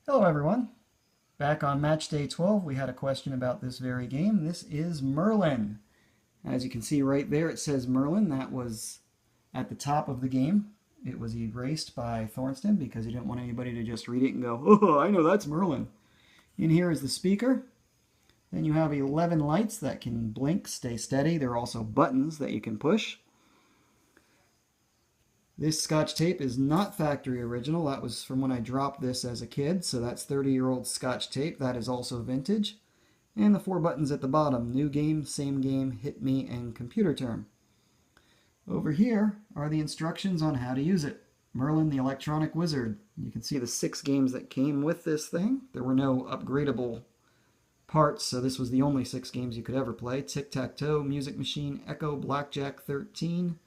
Hello everyone. Back on match day 12 we had a question about this very game. This is Merlin. As you can see right there it says Merlin. That was at the top of the game. It was erased by Thornston because he didn't want anybody to just read it and go, oh, I know that's Merlin. In here is the speaker. Then you have 11 lights that can blink, stay steady. There are also buttons that you can push. This Scotch tape is not factory original. That was from when I dropped this as a kid, so that's 30-year-old Scotch tape. That is also vintage. And the 4 buttons at the bottom: new game, same game, hit me, and computer term. Over here are the instructions on how to use it. Merlin the Electronic Wizard. You can see the 6 games that came with this thing. There were no upgradable parts, so this was the only 6 games you could ever play. Tic-Tac-Toe, Music Machine, Echo, Blackjack 13,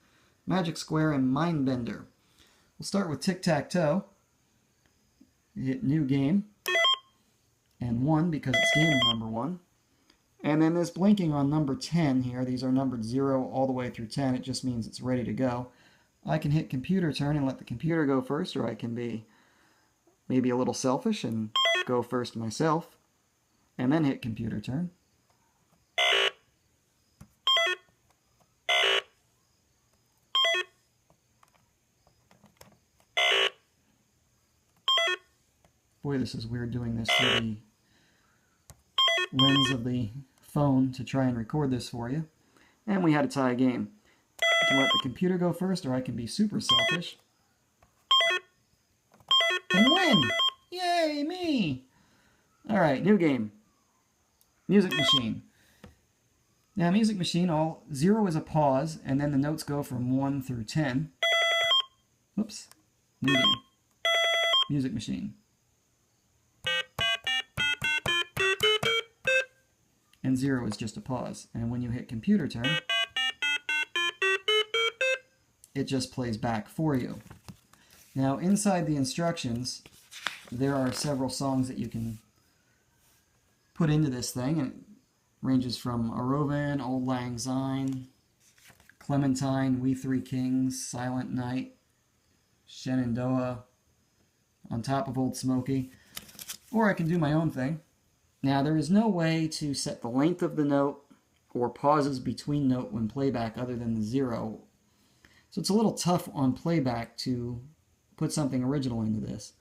Magic Square, and Mindbender. We'll start with Tic-Tac-Toe. Hit new game, and 1 because it's game number 1. And then this blinking on number 10 here, these are numbered 0 all the way through 10, it just means it's ready to go. I can hit computer turn and let the computer go first, or I can be maybe a little selfish and go first myself, and then hit computer turn. Boy, this is weird doing this through the lens of the phone to try and record this for you. And we had a tie game. I can let the computer go first, or I can be super selfish and win! Yay, me! Alright, new game. Music Machine. Now, Music Machine, 0 is a pause, and then the notes go from 1 through 10. Whoops. New game. Music Machine. And 0 is just a pause. And when you hit computer turn, it just plays back for you. Now, inside the instructions, there are several songs that you can put into this thing, and it ranges from Arovan, Auld Lang Syne, Clementine, We Three Kings, Silent Night, Shenandoah, On Top of Old Smoky, or I can do my own thing. Now, there is no way to set the length of the note or pauses between note when playback other than the 0. So it's a little tough on playback to put something original into this.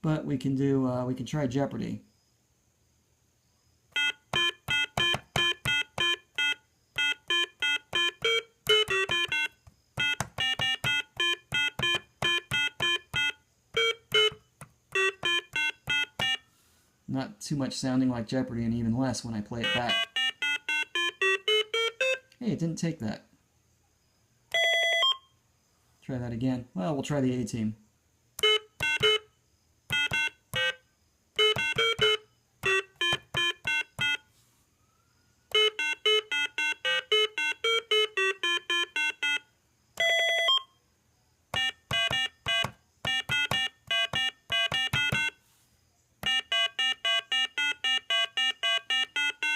But we can try Jeopardy. Not too much sounding like Jeopardy, and even less when I play it back. Hey, it didn't take that. Try that again. Well, we'll try the A-Team.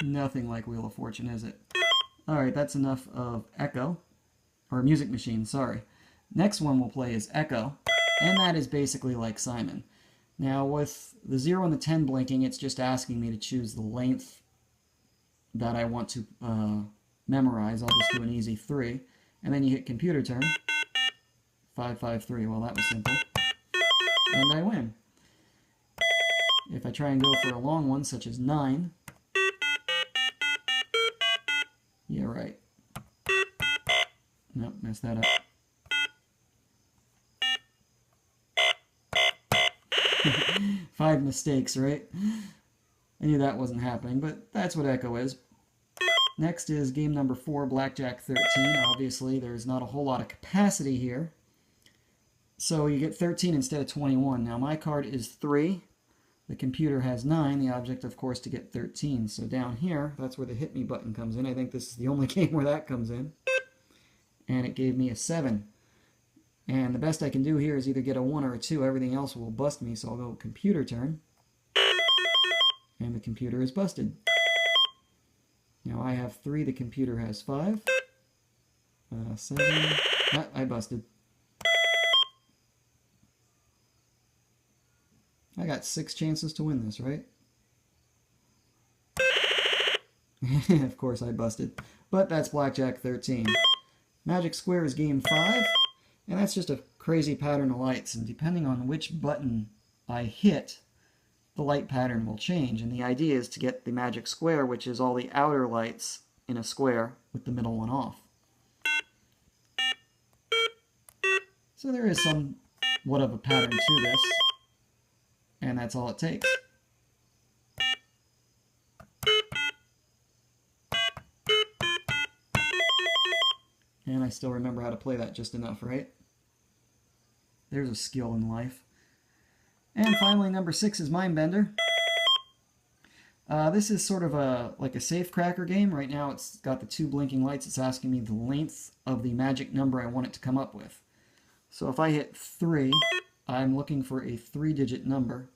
Nothing like Wheel of Fortune, is it? Alright, that's enough of Echo. Or Music Machine, sorry. Next one we'll play is Echo, and that is basically like Simon. Now, with the 0 and the 10 blinking, it's just asking me to choose the length that I want to memorize. I'll just do an easy 3. And then you hit computer turn. 553. Well, that was simple. And I win. If I try and go for a long one, such as 9, yeah, right. Nope, messed that up. Five mistakes, right? I knew that wasn't happening, but that's what Echo is. Next is game number 4, Blackjack 13. Obviously, there's not a whole lot of capacity here. So you get 13 instead of 21. Now, my card is 3. The computer has 9. The object, of course, to get 13. So down here, that's where the hit me button comes in. I think this is the only game where that comes in. And it gave me a 7. And the best I can do here is either get a 1 or a 2. Everything else will bust me, so I'll go computer turn. And the computer is busted. Now I have 3, the computer has 5. 7. Ah, I busted. I got 6 chances to win this, right? Of course I busted. But that's Blackjack 13. Magic Square is game 5, and that's just a crazy pattern of lights, and depending on which button I hit, the light pattern will change. And the idea is to get the magic square, which is all the outer lights in a square with the middle one off. So there is somewhat of a pattern to this, and that's all it takes. And I still remember how to play that just enough, right? There's a skill in life. And finally, number 6 is Mindbender. This is sort of like a safe cracker game. Right now it's got the 2 blinking lights. It's asking me the length of the magic number I want it to come up with. So if I hit 3, I'm looking for a 3-digit number.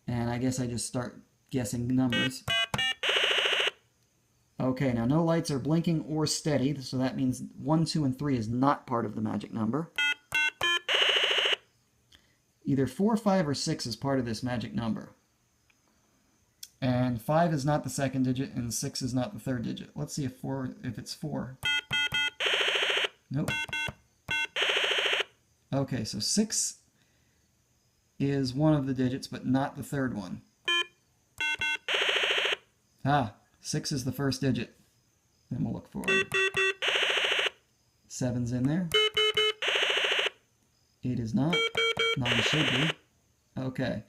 And I guess I just start guessing numbers. Okay, now no lights are blinking or steady, so that means 1, 2, and 3 is not part of the magic number. Either 4, 5, or 6 is part of this magic number. And 5 is not the 2nd digit, and 6 is not the 3rd digit. Let's see if it's 4. Nope. Okay, so 6 is one of the digits, but not the 3rd one. Ah, 6 is the 1st digit. Then we'll look for it. 7's in there. 8 is not. 9 should be. Okay.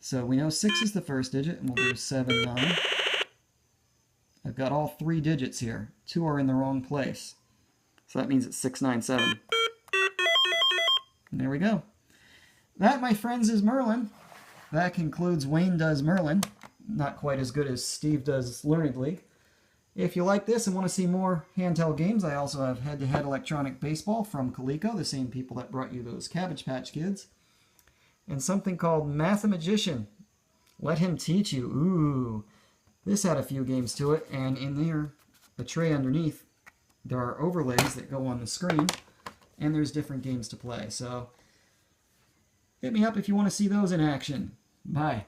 So we know 6 is the 1st digit, and we'll do 7, 9. I've got all 3 digits here. 2 are in the wrong place. So that means it's 6, 9, 7. And there we go. That, my friends, is Merlin. That concludes Wayne Does Merlin. Not quite as good as Steve does Learned League. If you like this and want to see more handheld games, I also have Head-to-Head Electronic Baseball from Coleco, the same people that brought you those Cabbage Patch Kids. And something called Mathemagician. Let Him Teach You. Ooh. This had a few games to it, and in there, the tray underneath, there are overlays that go on the screen, and there's different games to play. So hit me up if you want to see those in action. Bye.